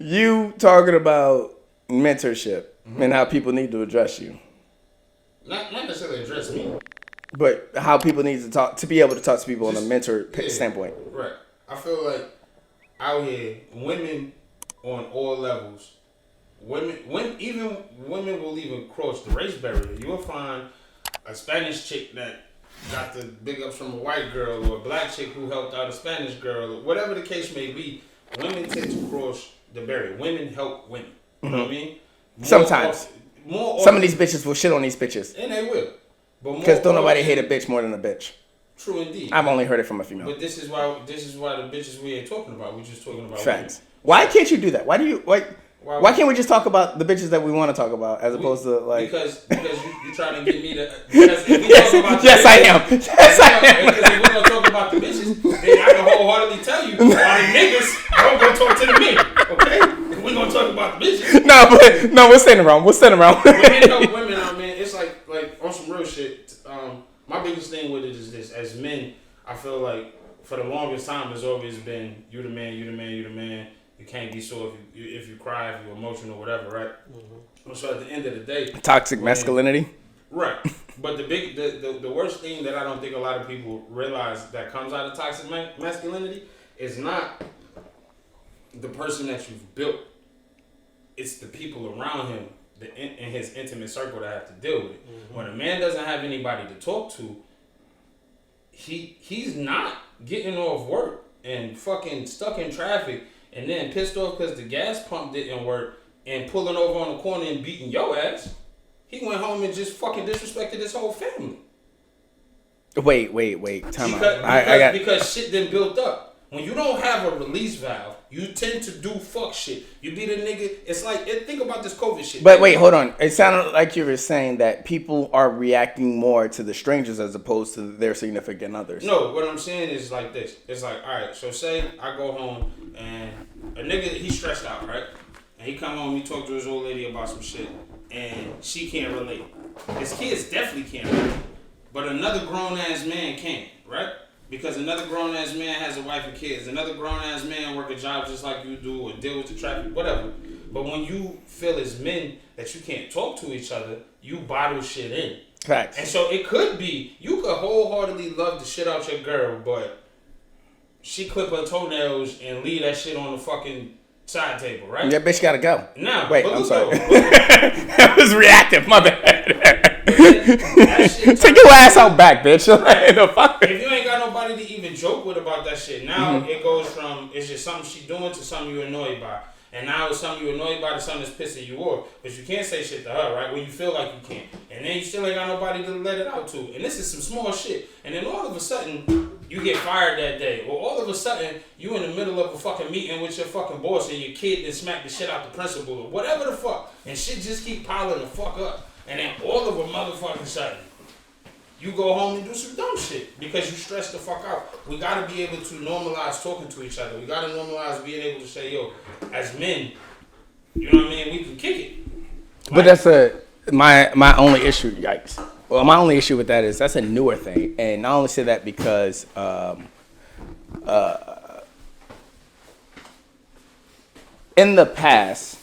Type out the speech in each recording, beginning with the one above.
You talking about mentorship and how people need to address you. Not necessarily address me. But how people need to talk to be able to talk to people Just, on a mentor yeah, standpoint. Right. I feel like out here, women on all levels, even women will even cross the race barrier. You'll find a Spanish chick that got the big ups from a white girl, or a black chick who helped out a Spanish girl, or whatever the case may be. Women tend to cross the barrier. Women help women. You know what I mean? Sometimes. More Some of these bitches will shit on these bitches. and they will. Because don't nobody hate a bitch more than a bitch. True indeed. I've only heard it from a female. But this is why the bitches we ain't talking about. We're just talking about Facts. women. Why can't you do that? Why can't we just talk about the bitches that we want to talk about as opposed to like? Because you trying to get me to. Because if we yes, talk about yes, bitches, I am. Yes, I am. Because if we're gonna talk about the bitches, then I can wholeheartedly tell you why the niggas don't go talk to the men. Okay, if we're gonna talk about the bitches. No, we're standing around. Women help women out, man. It's like on some real shit. My biggest thing with it is this: as men, I feel like for the longest time, it's always been you the man, you the man, you the man. You can't be sore if you cry, if you're emotional, whatever, right? Mm-hmm. So at the end of the day, toxic masculinity. Right. But the worst thing that I don't think a lot of people realize that comes out of toxic masculinity is not the person that you've built. It's the people around him in his intimate circle that have to deal with it. Mm-hmm. When a man doesn't have anybody to talk to, he's not getting off work and fucking stuck in traffic and then pissed off because the gas pump didn't work and pulling over on the corner and beating your ass. He went home and just fucking disrespected his whole family. Wait. Time out. Because shit then built up. When you don't have a release valve, you tend to do fuck shit. You be the nigga. It's like, think about this COVID shit. But wait, hold on. It sounded like you were saying that people are reacting more to the strangers as opposed to their significant others. No, what I'm saying is like this. It's like, all right, so say I go home and a nigga, he's stressed out, right? And he come home, he talk to his old lady about some shit, and she can't relate. His kids definitely can't relate. But another grown-ass man can, right? Because another grown-ass man has a wife and kids. Another grown-ass man work a job just like you do or deal with the traffic, whatever. But when you feel as men that you can't talk to each other, you bottle shit in. Facts. And so it could be, you could wholeheartedly love the shit out your girl, but she clip her toenails and leave that shit on the fucking side table, right? That bitch gotta go. Nah, wait, I'm sorry. That was reactive, my bad. Take your ass out back, bitch. If you ain't got nobody to even joke with about that shit, now it goes from it's just something she doing to something you're annoyed by. And now it's something you're annoyed by to something that's pissing you off. But you can't say shit to her, right? When you feel like you can. And then you still ain't got nobody to let it out to. And this is some small shit. And then all of a sudden, you get fired that day. Or all of a sudden, you in the middle of a fucking meeting with your fucking boss and your kid then smack the shit out the principal or whatever the fuck. And shit just keep piling the fuck up. And then all of a motherfucking sudden, you go home and do some dumb shit because you stressed the fuck out. We gotta be able to normalize talking to each other. We gotta normalize being able to say, yo, as men, you know what I mean, we can kick it. But that's my only issue, yikes. Well, my only issue with that is that's a newer thing. And I only say that because in the past,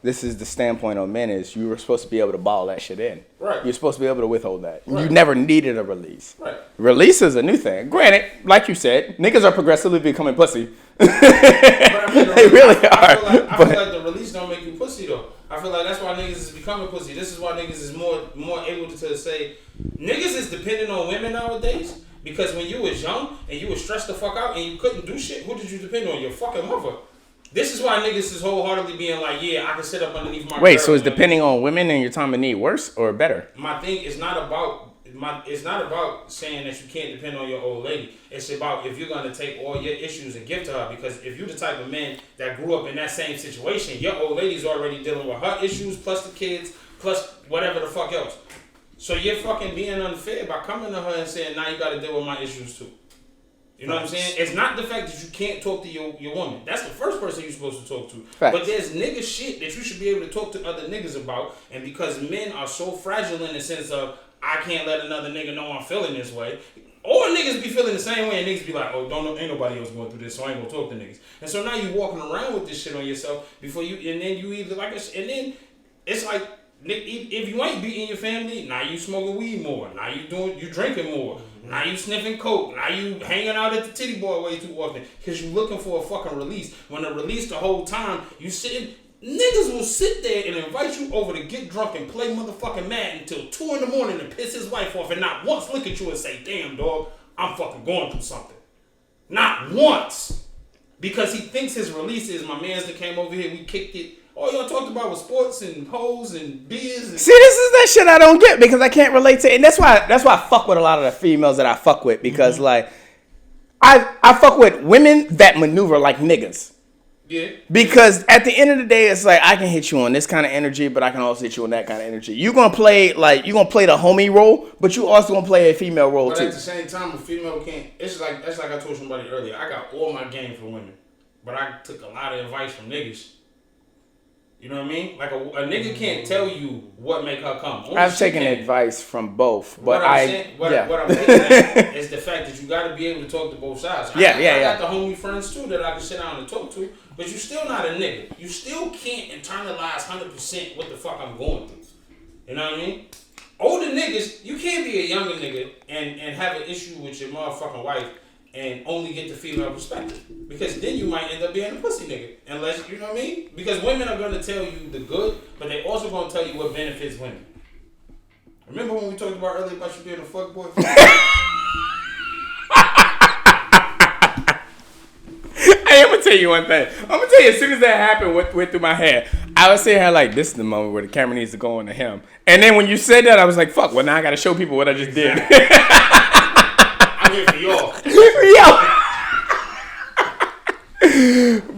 this is the standpoint on men is you were supposed to be able to ball that shit in. Right. You're supposed to be able to withhold that. Right. You never needed a release. Right. Release is a new thing. Granted, like you said, niggas are progressively becoming pussy. But I mean, they really are. I feel like the release don't make you pussy though. I feel like that's why niggas is becoming pussy. This is why niggas is more able to say niggas is dependent on women nowadays. Because when you was young and you was stressed the fuck out and you couldn't do shit, who did you depend on? Your fucking mother. This is why niggas is wholeheartedly being like, yeah, I can sit up underneath my. Wait, so it's depending on women in your time of need worse or better? My thing is not about saying that you can't depend on your old lady. It's about if you're gonna take all your issues and give to her. Because if you're the type of man that grew up in that same situation, your old lady's already dealing with her issues plus the kids plus whatever the fuck else. So you're fucking being unfair by coming to her and saying, now you gotta deal with my issues too. You know what I'm saying? It's not the fact that you can't talk to your woman. That's the first person you're supposed to talk to. Facts. But there's nigga shit that you should be able to talk to other niggas about. And because men are so fragile in the sense of, I can't let another nigga know I'm feeling this way. all niggas be feeling the same way, and niggas be like, oh, ain't nobody else going through this, so I ain't gonna talk to niggas. And so now you walking around with this shit on yourself before you, and then you either and then it's like, if you ain't beating your family, now you smoking weed more, now you drinking more, now you sniffing coke, now you hanging out at the titty bar way too often, because you looking for a fucking release. When the release the whole time, you sitting. Niggas will sit there and invite you over to get drunk and play motherfucking Madden until 2 in the morning and piss his wife off and not once look at you and say, damn, dog, I'm fucking going through something. Not once. Because he thinks his release is my mans that came over here, we kicked it. All y'all talked about was sports and hoes and beers. And see, this is that shit I don't get because I can't relate to it. And that's why I fuck with a lot of the females that I fuck with because, like, I fuck with women that maneuver like niggas. Yeah. Because at the end of the day, it's like I can hit you on this kind of energy, but I can also hit you on that kind of energy. You're gonna play the homie role, but you also gonna play a female role but too. But at the same time, a female can't. That's like I told somebody earlier. I got all my game for women, but I took a lot of advice from niggas. You know what I mean? Like a nigga can't tell you what make her come. Only I've taken advice from both, but what I'm getting at is the fact that you got to be able to talk to both sides. I got the homie friends too that I can sit down and talk to, but you still not a nigga. You still can't internalize 100% what the fuck I'm going through. You know what I mean? Older niggas, you can't be a younger nigga and have an issue with your motherfucking wife and only get the female perspective. Because then you might end up being a pussy nigga. Unless, you know what I mean? Because women are going to tell you the good, but they also going to tell you what benefits women. Remember when we talked about earlier about you being a fuckboy? Hey, I'm going to tell you one thing. I'm going to tell you, as soon as that happened, what went through my head, I was sitting here like, this is the moment where the camera needs to go on to him. And then when you said that, I was like, fuck, well, now I got to show people what I just did. I'm here for y'all. Yo.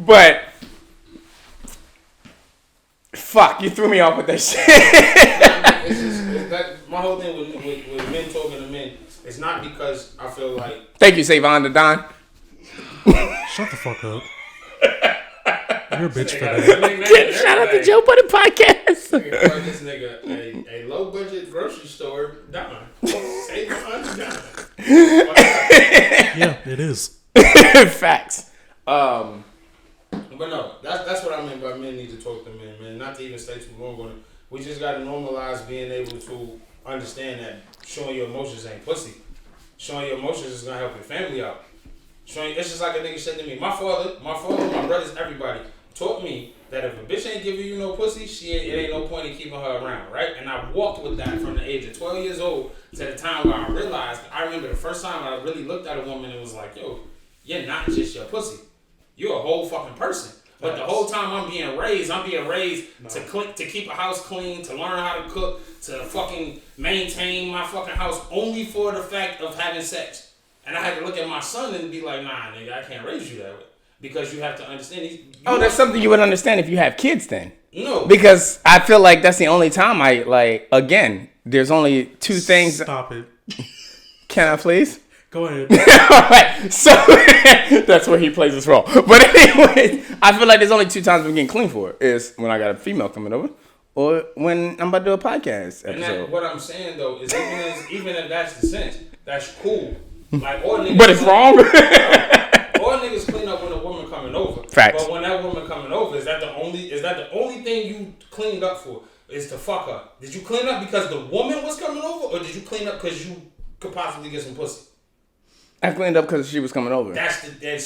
But fuck, you threw me off with that shit. My whole thing with men talking to men, it's not because I feel like. Thank you, Savon the Don. Shut the fuck up. You're a bitch for that. Shout out to Joe Budden Podcast. This nigga a low budget grocery store Don. Savon the Don. Yeah, it is. Facts. But no, that's what I mean by men need to talk to men, man. Not to even stay too long on it. We just gotta normalize being able to understand that showing your emotions ain't pussy. Showing your emotions is gonna help your family out. It's just like a nigga said to me. My father, my brothers, everybody taught me that if a bitch ain't giving you no pussy, it ain't no point in keeping her around, right? And I walked with that from the age of 12 years old to the time where I realized. I remember the first time I really looked at a woman and was like, yo, you're not just your pussy. You're a whole fucking person. But the whole time I'm being raised to keep a house clean, to learn how to cook, to fucking maintain my fucking house only for the fact of having sex. And I had to look at my son and be like, nah, nigga, I can't raise you that way. Because you have to understand. That's something you would understand if you have kids then. No. Because I feel like that's the only time there's only two things. Stop it. Can I please? Go ahead. All right. So that's where he plays his role. But anyway, I feel like there's only two times I'm getting clean for it. Is when I got a female coming over or when I'm about to do a podcast episode. And what I'm saying, though, is even if that's the sense, that's cool. Like, all niggas, but it's wrong. All niggas clean up when a woman coming over. Facts. But when that woman coming over, is that the only thing you cleaned up for? Is to fuck her? Did you clean up because the woman was coming over, or did you clean up because you could possibly get some pussy? I cleaned up because she was coming over. Okay.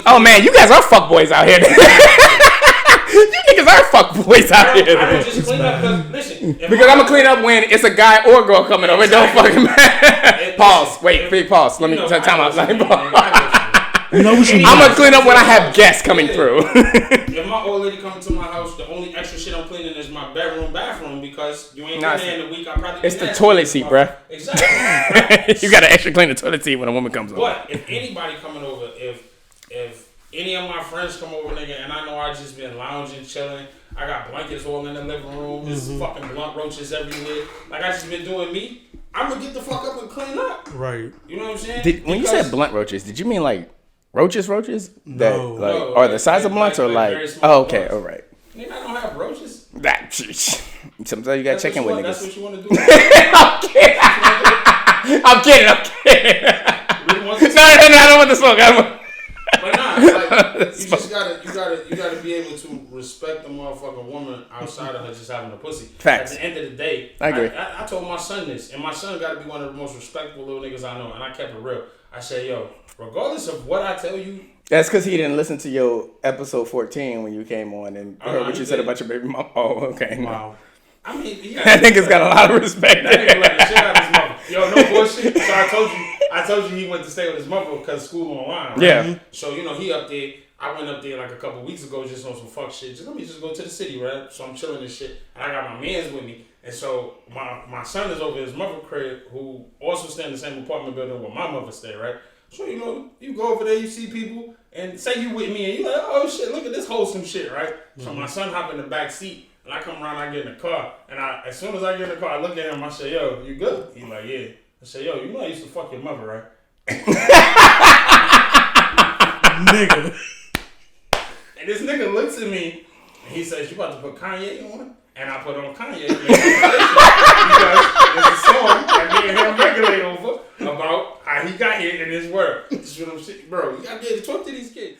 Oh man, you guys are fuckboys out here. You niggas are fuckboys out here. I don't just clean up because, listen. Because I'm going to clean up when it's a guy or girl coming over. Exactly. Don't fucking matter. Pause. Big pause. Let me time out. I'm going to clean up when I have guests coming through. If my old lady coming to my house, the only extra shit I'm cleaning is my bathroom, because you ain't been there in a week. I probably it's the toilet seat, bruh. Exactly. You got to extra clean the toilet seat when a woman comes over. But if anybody coming over, if any of my friends come over, nigga, and I know I just been lounging, chilling, I got blankets all in the living room, there's fucking blunt roaches everywhere, like I just been doing me, I'm gonna get the fuck up and clean up. Right. You know what I'm saying? When you said blunt roaches, did you mean like roaches? No. Are the size of blunts or like okay, all right. Nigga, I don't have roaches. Sometimes you gotta check in with niggas. That's what you want to do. Okay. I'm kidding. Really want this? No, I don't want the smoke. But nah, like, you just gotta be able to respect the motherfucking woman outside of her just having a pussy. Facts. At the end of the day, I agree. I told my son this, and my son gotta be one of the most respectful little niggas I know, and I kept it real. I said, yo, regardless of what I tell you. That's because he didn't listen to your episode 14 when you came on and heard what you said about your baby mom. Oh, okay. Wow. I mean, I think it's got a lot of respect. That nigga let the shit out of his mother. Yo, no bullshit. So I told you he went to stay with his mother because school online. Right? Yeah. So he up there. I went up there like a couple weeks ago just on some fuck shit. Let me just go to the city, right? So I'm chilling and shit. And I got my mans with me. And so my son is over at his mother crib, who also stay in the same apartment building where my mother stay, right? So you go over there, you see people, and say you with me, and you like, oh shit, look at this wholesome shit, right? Mm-hmm. So my son hop in the back seat. And I come around, I get in the car, and as soon as I get in the car, I look at him, I say, yo, you good? He like, yeah. I say, yo, you know I used to fuck your mother, right? Nigga. And this nigga looks at me, and he says, you about to put Kanye on? And I put on Kanye. Because there's a song that me and him regulate over about how he got here in this world. This is what I'm saying. Bro, you got to be able to talk to these kids.